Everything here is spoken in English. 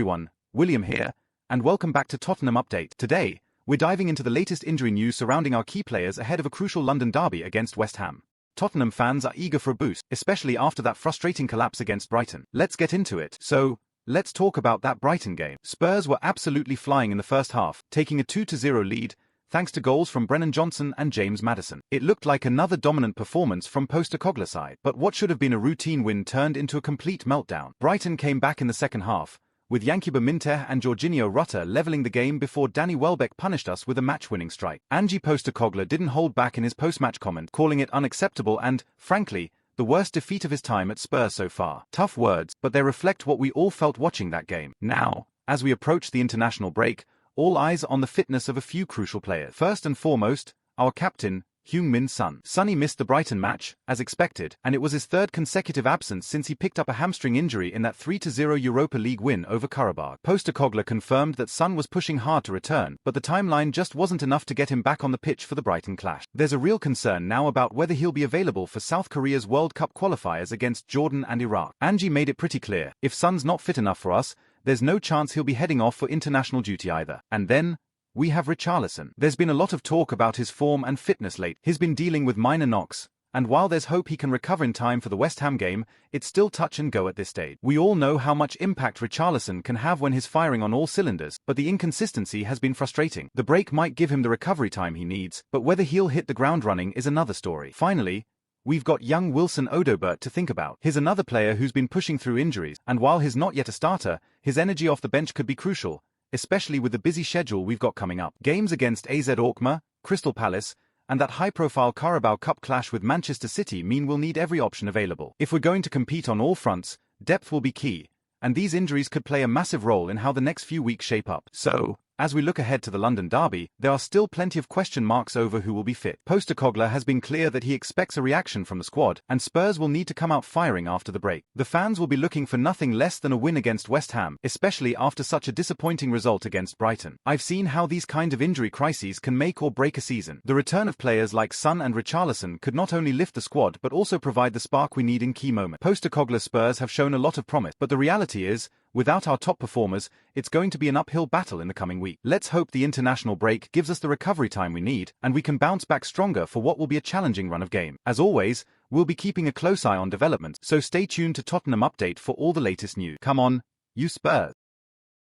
Everyone, William here, and welcome back to Tottenham Update. Today, we're diving into the latest injury news surrounding our key players ahead of a crucial London derby against West Ham. Tottenham fans are eager for a boost, especially after that frustrating collapse against Brighton. Let's get into it. So, let's talk about that Brighton game. Spurs were absolutely flying in the first half, taking a 2-0 lead, thanks to goals from Brennan Johnson and James Maddison. It looked like another dominant performance from Postecoglou's side, but what should have been a routine win turned into a complete meltdown. Brighton came back in the second half, with Yankuba Minteh and Jorginho Rutter leveling the game before Danny Welbeck punished us with a match-winning strike. Ange Postecoglou didn't hold back in his post-match comment, calling it unacceptable and, frankly, the worst defeat of his time at Spurs so far. Tough words, but they reflect what we all felt watching that game. Now, as we approach the international break, all eyes are on the fitness of a few crucial players. First and foremost, our captain, Heung-min Son. Sonny missed the Brighton match, as expected, and it was his third consecutive absence since he picked up a hamstring injury in that 3-0 Europa League win over Qarabağ. Postecoglou confirmed that Son was pushing hard to return, but the timeline just wasn't enough to get him back on the pitch for the Brighton clash. There's a real concern now about whether he'll be available for South Korea's World Cup qualifiers against Jordan and Iraq. Ange made it pretty clear, if Son's not fit enough for us, there's no chance he'll be heading off for international duty either. And then, we have Richarlison. There's been a lot of talk about his form and fitness lately. He's been dealing with minor knocks, and while there's hope he can recover in time for the West Ham game, it's still touch and go at this stage. We all know how much impact Richarlison can have when he's firing on all cylinders, but the inconsistency has been frustrating. The break might give him the recovery time he needs, but whether he'll hit the ground running is another story. Finally, we've got young Wilson Odobert to think about. He's another player who's been pushing through injuries, and while he's not yet a starter, his energy off the bench could be crucial, especially with the busy schedule we've got coming up. Games against AZ Alkmaar, Crystal Palace, and that high-profile Carabao Cup clash with Manchester City mean we'll need every option available. If we're going to compete on all fronts, depth will be key, and these injuries could play a massive role in how the next few weeks shape up. So, as we look ahead to the London derby, there are still plenty of question marks over who will be fit. Postecoglou has been clear that he expects a reaction from the squad, and Spurs will need to come out firing after the break. The fans will be looking for nothing less than a win against West Ham, especially after such a disappointing result against Brighton. I've seen how these kind of injury crises can make or break a season. The return of players like Son and Richarlison could not only lift the squad but also provide the spark we need in key moments. Postecoglou's Spurs have shown a lot of promise, but the reality is, without our top performers, it's going to be an uphill battle in the coming week. Let's hope the international break gives us the recovery time we need, and we can bounce back stronger for what will be a challenging run of game. As always, we'll be keeping a close eye on developments, so stay tuned to Tottenham Update for all the latest news. Come on, you Spurs!